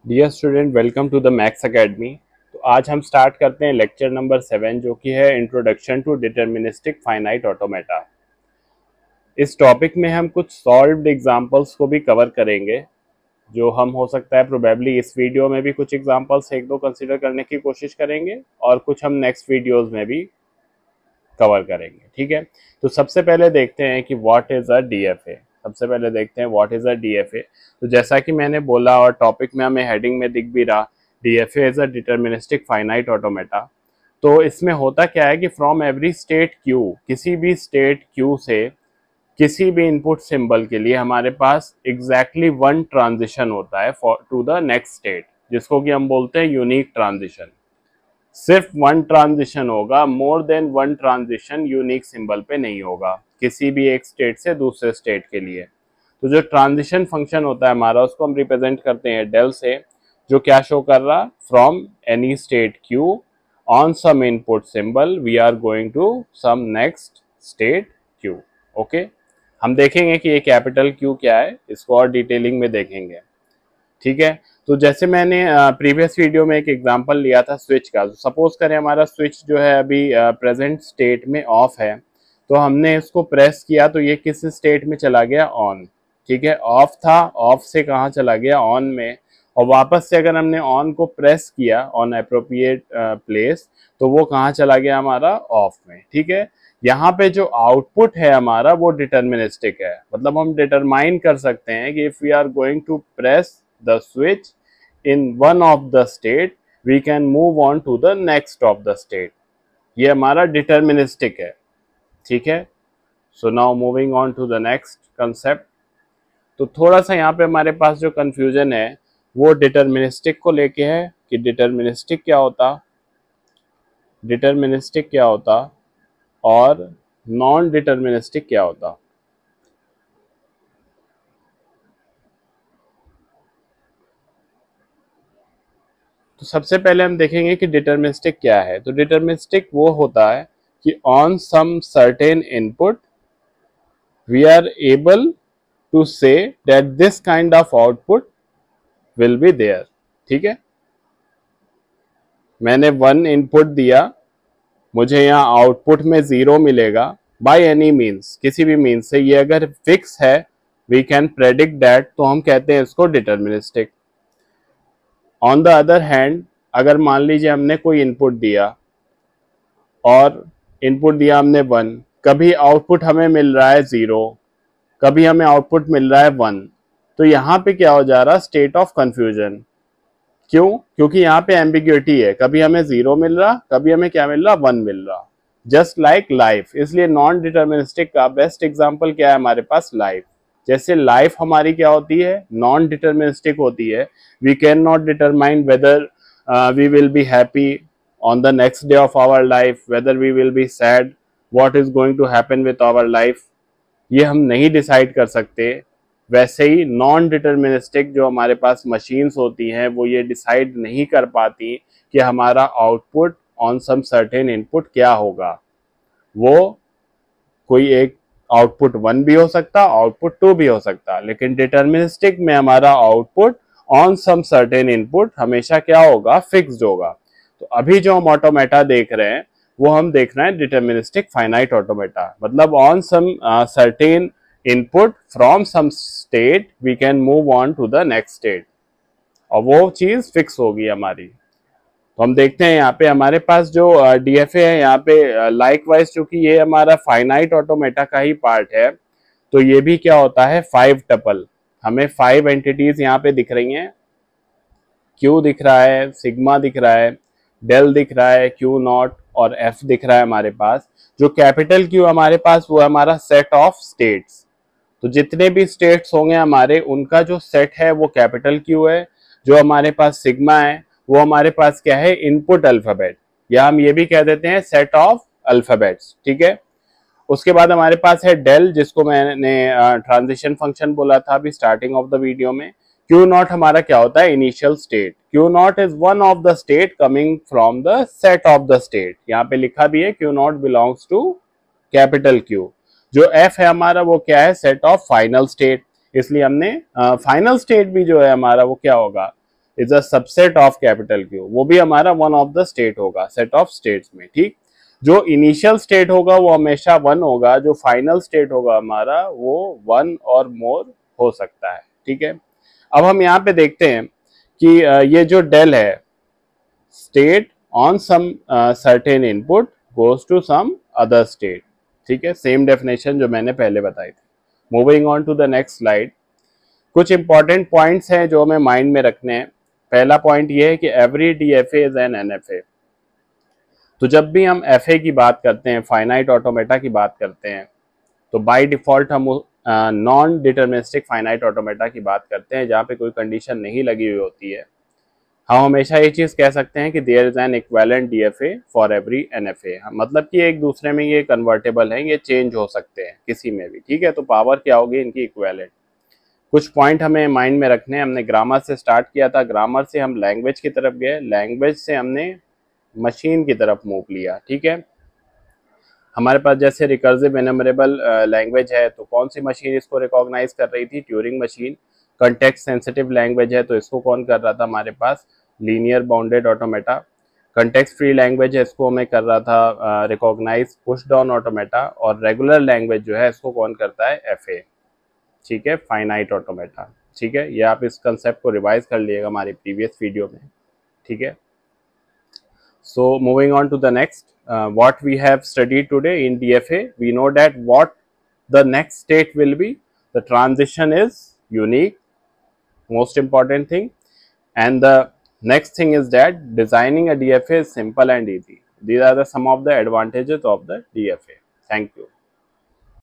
Dear student, welcome to the maths academy. तो आज हम स्टार्ट करते हैं लेक्चर नंबर 7 जो कि है introduction to deterministic finite automata. इस टॉपिक में हम कुछ सॉल्व्ड एग्जांपल्स को भी कवर करेंगे, जो हम हो सकता है प्रोबेबली इस वीडियो में भी कुछ एग्जांपल्स एक दो कंसिडर करने की कोशिश करेंगे और कुछ हम नेक्स्ट वीडियोस में भी कवर करेंगे। ठीक है, तो सबसे पहले देखते हैं कि व्हाट इज अ डीएफए। सबसे पहले देखते हैं व्हाट इज अ डीएफए। तो जैसा कि मैंने बोला और टॉपिक में हमें हेडिंग में दिख भी रहा, DFA is a deterministic finite automata. तो इसमें होता क्या है कि फ्रॉम एवरी स्टेट क्यू, किसी भी स्टेट क्यू से किसी भी इनपुट सिंबल के लिए हमारे पास एग्जैक्टली वन ट्रांजिशन होता है टू द नेक्स्ट स्टेट, जिसको कि हम बोलते हैं यूनिक ट्रांजिशन। सिर्फ वन ट्रांजिशन होगा, more than one transition unique symbol पे नहीं होगा किसी भी एक स्टेट से दूसरे स्टेट के लिए। तो जो ट्रांजिशन फंक्शन होता है हमारा, उसको हम रिप्रेजेंट करते हैं डेल से, जो क्या शो कर रहा, from any state Q on some input symbol we are going to some next state Q. Okay, हम देखेंगे कि ये कैपिटल क्यू क्या है, इसको और डिटेलिंग में देखेंगे। ठीक है, तो जैसे मैंने प्रीवियस वीडियो में एक एग्जांपल लिया था स्विच का। सपोज करें हमारा स्विच जो है अभी प्रेजेंट स्टेट में ऑफ है, तो हमने इसको प्रेस किया तो ये किस स्टेट में चला गया, ऑन। ठीक है, ऑफ था, ऑफ से कहाँ चला गया, ऑन में। और वापस से अगर हमने ऑन को प्रेस किया ऑन अप्रोप्रिएट प्लेस, तो वो कहाँ चला गया, हमारा ऑफ में। ठीक है, यहाँ पे जो आउटपुट है हमारा वो डिटर्मिनिस्टिक है, मतलब हम डिटरमाइन कर सकते हैं कि if we are going to press the switch in one of the state we can move on to the next of the state। ये हमारा डिटर्मिनिस्टिक है। ठीक है, so now moving on to the next concept. तो थोड़ा सा यहाँ पे हमारे पास जो कंफ्यूजन है वो डिटर्मिनिस्टिक को लेके है कि डिटर्मिनिस्टिक क्या होता, डिटर्मिनिस्टिक क्या होता और नॉन डिटर्मिनिस्टिक क्या होता। तो सबसे पहले हम देखेंगे कि डिटर्मिनिस्टिक क्या है। तो डिटर्मिनिस्टिक वो होता है कि on some certain input we are able to say that this kind of output will be there. ठीक है, मैंने वन इनपुट दिया, मुझे यहाँ आउटपुट में 0 मिलेगा बाय एनी मीन्स, किसी भी मीन्स से। ये अगर फिक्स है, वी कैन प्रेडिक्ट दैट, तो हम कहते हैं इसको deterministic. On the other hand, अगर मान लीजिए हमने कोई इनपुट दिया और इनपुट दिया हमने 1, कभी आउटपुट हमें मिल रहा है 0, कभी हमें आउटपुट मिल रहा है 1, तो यहाँ पे क्या हो जा रहा है, स्टेट ऑफ कंफ्यूजन। क्यों? क्योंकि यहाँ पे एम्बिग्युइटी है, कभी हमें 0 मिल रहा, कभी हमें क्या मिल रहा, 1 मिल रहा, जस्ट लाइक लाइफ। इसलिए नॉन डिटर्मिनिस्टिक का बेस्ट एग्जाम्पल क्या है हमारे पास, लाइफ। जैसे लाइफ हमारी क्या होती है, नॉन डिटर्मिनिस्टिक होती है। We can not determine whether we will be happy on the next day of our life, whether we will be sad, what is going to happen with our life, ये हम नहीं decide कर सकते। वैसे ही non deterministic जो हमारे पास machines होती हैं वो ये डिसाइड नहीं कर पाती कि हमारा output on some certain input क्या होगा। वो कोई एक आउटपुट 1 भी हो सकता, आउटपुट 2 भी हो सकता, लेकिन डिटर्मिनिस्टिक में हमारा output on some certain input हमेशा क्या होगा, फिक्स्ड होगा। तो अभी जो हम ऑटोमेटा देख रहे हैं वो हम देख रहे हैं डिटर्मिनिस्टिक फाइनाइट ऑटोमेटा, मतलब on some certain input from some state we can move on to the next state, और वो चीज फिक्स होगी हमारी। तो हम देखते हैं यहाँ पे हमारे पास जो डीएफए है, यहाँ पे लाइकवाइज चूंकि ये हमारा फाइनाइट ऑटोमेटा का ही पार्ट है, तो ये भी क्या होता है, 5 टपल। हमें 5 एंटिटीज यहाँ पे दिख रही हैं, क्यू दिख रहा है, सिग्मा दिख रहा है, डेल दिख रहा है, क्यू नॉट और एफ दिख रहा है हमारे पास। जो कैपिटल क्यू हमारे पास वो है हमारा सेट ऑफ स्टेट्स। तो जितने भी स्टेट्स होंगे हमारे, उनका जो सेट है वो कैपिटल क्यू है। जो हमारे पास सिग्मा है वो हमारे पास क्या है, इनपुट अल्फाबेट, या हम ये भी कह देते हैं सेट ऑफ अल्फाबेट्स। ठीक है, उसके बाद हमारे पास है डेल, जिसको मैंने ट्रांजिशन फंक्शन बोला था अभी स्टार्टिंग ऑफ द वीडियो में। क्यू नॉट हमारा क्या होता है, initial state. Q not is one of the state coming from the set of the state. यहाँ पे लिखा भी है Q not belongs to capital Q. जो एफ है हमारा वो क्या है, सेट ऑफ फाइनल स्टेट, इसलिए हमने फाइनल स्टेट भी जो है हमारा वो क्या होगा, is a subset of capital Q, वो भी हमारा वन ऑफ द स्टेट होगा सेट ऑफ स्टेट्स में। ठीक, जो इनिशियल स्टेट होगा वो हमेशा वन होगा, जो फाइनल स्टेट होगा हमारा वो वन और मोर हो सकता है। ठीक है, अब हम यहाँ पे देखते हैं कि ये जो डेल है, state on some certain input goes to some other state. ठीक है, सेम डेफिनेशन जो मैंने पहले बताई थी। Moving on to the next slide, कुछ इंपॉर्टेंट पॉइंट्स हैं जो हमें माइंड में रखने हैं। पहला पॉइंट ये है कि every DFA is an NFA. तो जब भी हम एफए की बात करते हैं, फाइनाइट ऑटोमेटा की बात करते हैं, तो बाय डिफॉल्ट हम नॉन डिटरमिनिस्टिक फाइनाइट ऑटोमेटा की बात करते हैं, जहाँ पे कोई कंडीशन नहीं लगी हुई होती है। हम हमेशा ये चीज कह सकते हैं कि there is an equivalent DFA for every NFA, मतलब कि एक दूसरे में ये कन्वर्टेबल है, ये चेंज हो सकते हैं किसी में भी। ठीक है, तो पावर क्या होगी इनकी, इक्विवेलेंट। कुछ पॉइंट हमें माइंड में रखने हैं। हमने ग्रामर से स्टार्ट किया था, ग्रामर से हम लैंग्वेज की तरफ गए, लैंग्वेज से हमने मशीन की तरफ मूव लिया। ठीक है, हमारे पास जैसे रिकर्सिव एनुमरेबल लैंग्वेज है, तो कौन सी मशीन इसको रिकॉग्नाइज कर रही थी, Turing machine. Context sensitive language है, तो इसको कौन कर रहा था हमारे पास, linear bounded automata. Context free language है, इसको हमें कर रहा था रिकॉग्नाइज पुश डाउन ऑटोमेटा। और रेगुलर लैंग्वेज जो है इसको कौन करता है, एफए। ठीक है, फाइनाइट ऑटोमेटा। ठीक है, ये आप इस कंसेप्ट को रिवाइज कर लिएगा हमारी प्रीवियस वीडियो में। ठीक है, so moving on to the next, what we have studied today in DFA, we know that what the next state will be. The transition is unique, most important thing, and the next thing is that designing a DFA is simple and easy. These are the some of the advantages of the DFA. Thank you.